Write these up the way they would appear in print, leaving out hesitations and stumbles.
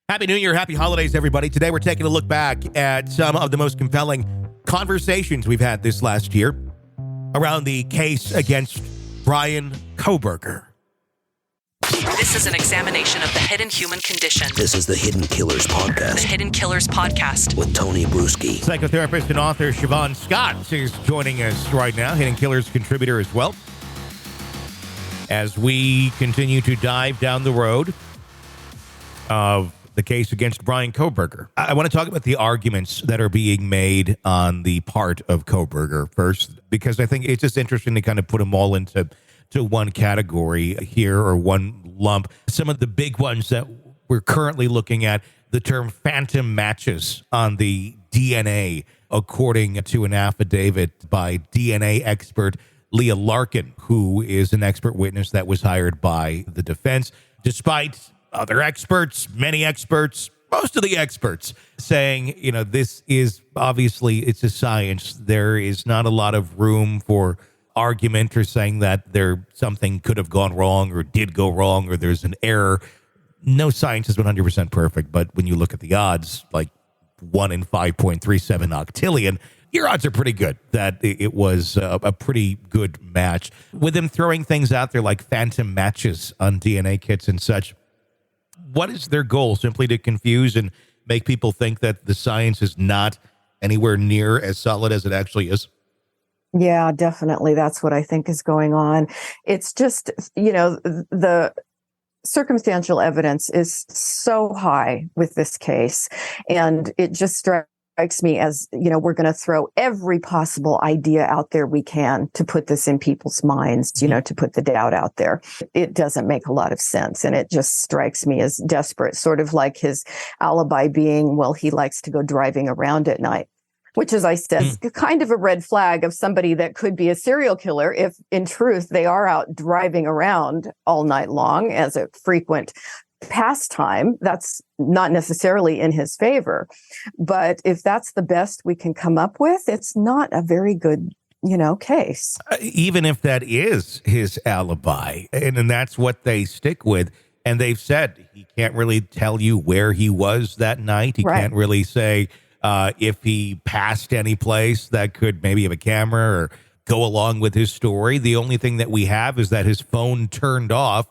Happy New Year, happy holidays, everybody. Today we're taking a look back at some of the most compelling conversations we've had this last year around the case against Bryan Kohberger. This is an examination of the hidden human condition. This is the Hidden Killers Podcast. The Hidden Killers Podcast. With Tony Brueski. Psychotherapist and author Siobhan Scott is joining us right now, Hidden Killers contributor as well, as we continue to dive down the road of the case against Bryan Kohberger. I want to talk about the arguments that are being made on the part of Kohberger first, because I think it's just interesting to kind of put them all into one category here, or one lump. Some of the big ones that we're currently looking at, the term phantom matches on the DNA, according to an affidavit by DNA expert Leah Larkin, who is an expert witness that was hired by the defense, despite other experts, many experts, most of the experts saying, this is obviously, it's a science. There is not a lot of room for argument or saying that something could have gone wrong or did go wrong or there's an error. No science is 100% perfect, but when you look at the odds, like 1 in 5.37 octillion, your odds are pretty good that it was a pretty good match. With them throwing things out there like phantom matches on DNA kits and such, what is their goal? Simply to confuse and make people think that the science is not anywhere near as solid as it actually is? Yeah, definitely. That's what I think is going on. It's just, the circumstantial evidence is so high with this case, and it just strikes me as, we're going to throw every possible idea out there we can to put this in people's minds, to put the doubt out there. It doesn't make a lot of sense. And it just strikes me as desperate, sort of like his alibi being, well, he likes to go driving around at night, which, as I said, is kind of a red flag of somebody that could be a serial killer if, in truth, they are out driving around all night long as a frequent pastime. That's not necessarily in his favor. But if that's the best we can come up with, it's not a very good, case. Even if that is his alibi, and that's what they stick with. And they've said he can't really tell you where he was that night. He can't really say if he passed any place that could maybe have a camera or go along with his story. The only thing that we have is that his phone turned off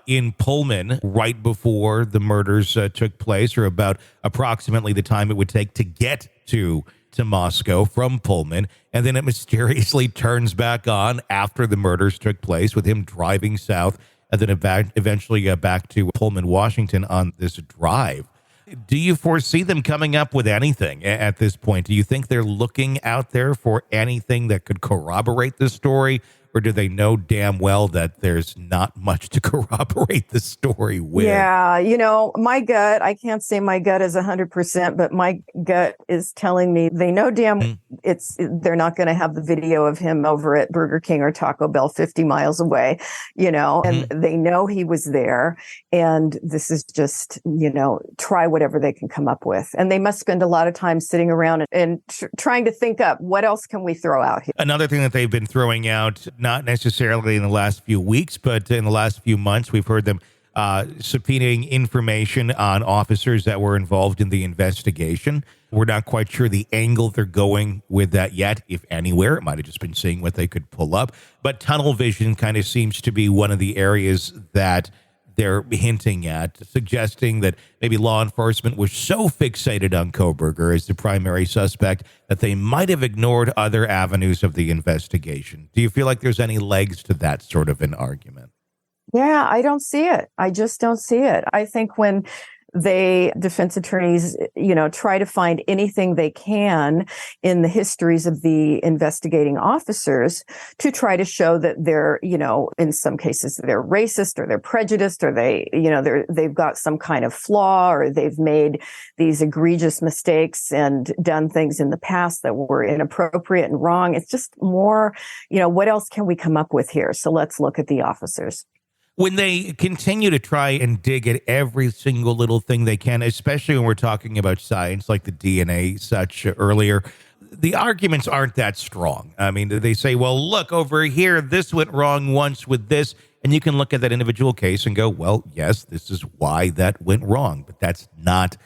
in Pullman right before the murders took place, or about approximately the time it would take to get to Moscow from Pullman. And then it mysteriously turns back on after the murders took place, with him driving south and then eventually back to Pullman, Washington on this drive. Do you foresee them coming up with anything at this point? Do you think they're looking out there for anything that could corroborate the story? Or do they know damn well that there's not much to corroborate the story with? Yeah, my gut, I can't say my gut is 100%, but my gut is telling me they know they're not going to have the video of him over at Burger King or Taco Bell 50 miles away, and they know he was there. And this is just, try whatever they can come up with. And they must spend a lot of time sitting around and trying to think up, what else can we throw out here? Another thing that they've been throwing out, not necessarily in the last few weeks, but in the last few months, we've heard them subpoenaing information on officers that were involved in the investigation. We're not quite sure the angle they're going with that yet, if anywhere. It might have just been seeing what they could pull up. But tunnel vision kind of seems to be one of the areas that they're hinting at, suggesting that maybe law enforcement was so fixated on Kohberger as the primary suspect that they might have ignored other avenues of the investigation. Do you feel like there's any legs to that sort of an argument? Yeah, I don't see it. I just don't see it. I think when defense attorneys, try to find anything they can in the histories of the investigating officers to try to show that they're, in some cases they're racist or they're prejudiced or they've got some kind of flaw or they've made these egregious mistakes and done things in the past that were inappropriate and wrong. It's just more, what else can we come up with here? So let's look at the officers. When they continue to try and dig at every single little thing they can, especially when we're talking about science like the DNA such earlier, the arguments aren't that strong. I mean, they say, well, look over here, this went wrong once with this, And you can look at that individual case and go, well, yes, this is why that went wrong. But that's not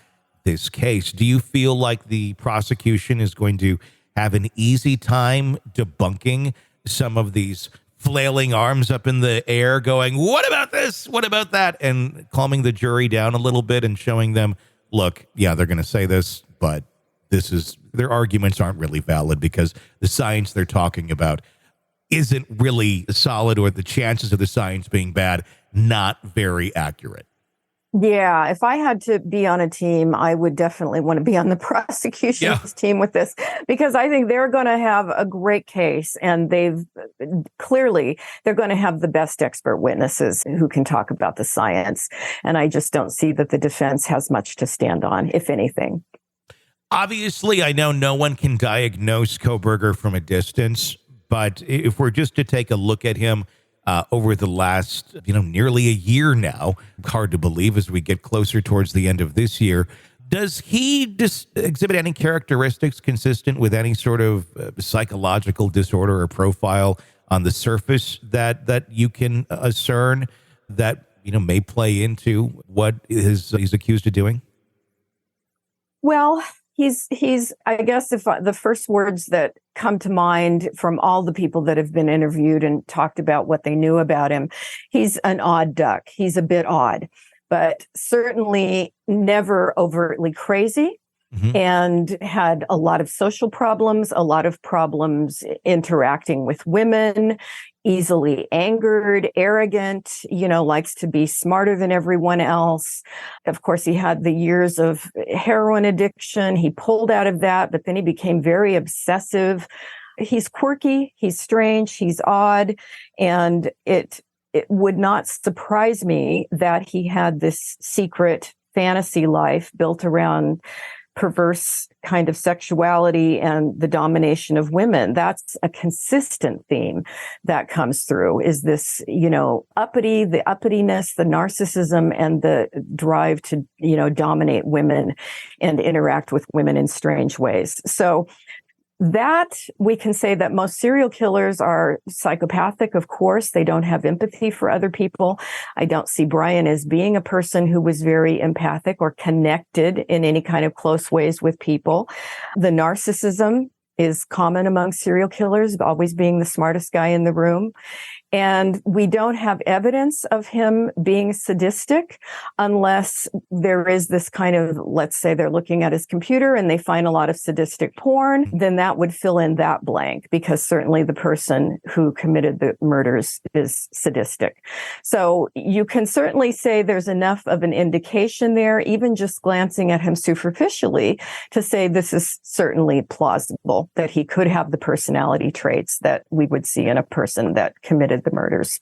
this case. Do you feel like the prosecution is going to have an easy time debunking some of these flailing arms up in the air going, what about this? What about that? And calming the jury down a little bit and showing them, look, yeah, they're going to say this, but their arguments aren't really valid because the science they're talking about isn't really solid, or the chances of the science being bad, not very accurate. Yeah, if I had to be on a team, I would definitely want to be on the prosecution's team with this, because I think they're going to have a great case, and they're going to have the best expert witnesses who can talk about the science. And I just don't see that the defense has much to stand on, if anything. Obviously, I know no one can diagnose Kohberger from a distance, but if we're just to take a look at him over the last, nearly a year now, hard to believe as we get closer towards the end of this year, does he exhibit any characteristics consistent with any sort of psychological disorder or profile on the surface that you can discern that, may play into what he's accused of doing? Well, He's, I guess, if the first words that come to mind from all the people that have been interviewed and talked about what they knew about him, he's an odd duck. He's a bit odd, but certainly never overtly crazy. Mm-hmm. And had a lot of social problems, a lot of problems interacting with women, easily angered, arrogant, likes to be smarter than everyone else. Of course, he had the years of heroin addiction. He pulled out of that, but then he became very obsessive. He's quirky, he's strange, he's odd, and it would not surprise me that he had this secret fantasy life built around perverse kind of sexuality and the domination of women. That's a consistent theme that comes through, is this, the uppityness, the narcissism, and the drive to, dominate women and interact with women in strange ways. So that we can say that most serial killers are psychopathic. Of course, they don't have empathy for other people. I don't see Bryan as being a person who was very empathic or connected in any kind of close ways with people. The narcissism is common among serial killers, always being the smartest guy in the room. And we don't have evidence of him being sadistic unless there is this kind of, let's say they're looking at his computer and they find a lot of sadistic porn, then that would fill in that blank, because certainly the person who committed the murders is sadistic. So you can certainly say there's enough of an indication there, even just glancing at him superficially, to say this is certainly plausible that he could have the personality traits that we would see in a person that committed the murders.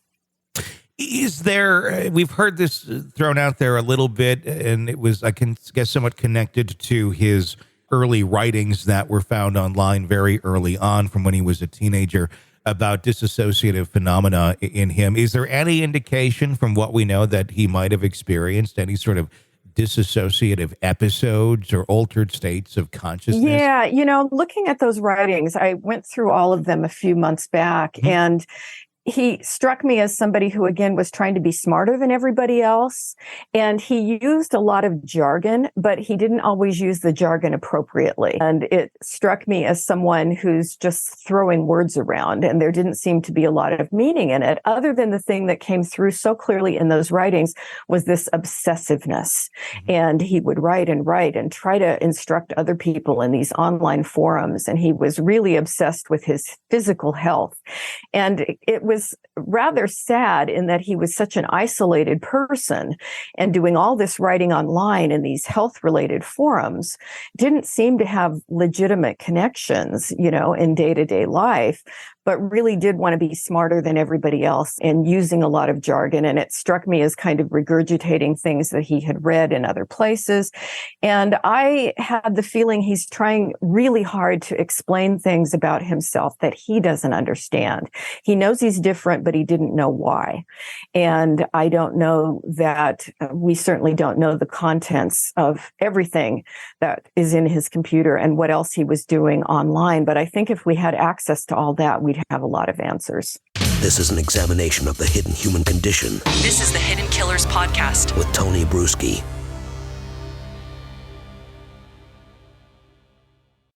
Is there, we've heard this thrown out there a little bit, and it was, I can guess, somewhat connected to his early writings that were found online very early on from when he was a teenager about dissociative phenomena in him. Is there any indication from what we know that he might have experienced any sort of dissociative episodes or altered states of consciousness? Yeah, looking at those writings, I went through all of them a few months back, mm-hmm. and he struck me as somebody who, again, was trying to be smarter than everybody else. And he used a lot of jargon, but he didn't always use the jargon appropriately. And it struck me as someone who's just throwing words around, and there didn't seem to be a lot of meaning in it, other than the thing that came through so clearly in those writings was this obsessiveness. Mm-hmm. And he would write and try to instruct other people in these online forums. And he was really obsessed with his physical health. And it was rather sad in that he was such an isolated person, and doing all this writing online in these health-related forums didn't seem to have legitimate connections, in day-to-day life, but really did want to be smarter than everybody else and using a lot of jargon. And it struck me as kind of regurgitating things that he had read in other places. And I had the feeling he's trying really hard to explain things about himself that he doesn't understand. He knows he's different, but he didn't know why. And I don't know that we certainly don't know the contents of everything that is in his computer and what else he was doing online. But I think if we had access to all that, we'd have a lot of answers. This is an examination of the hidden human condition This is the Hidden Killers Podcast. with Tony Brueski.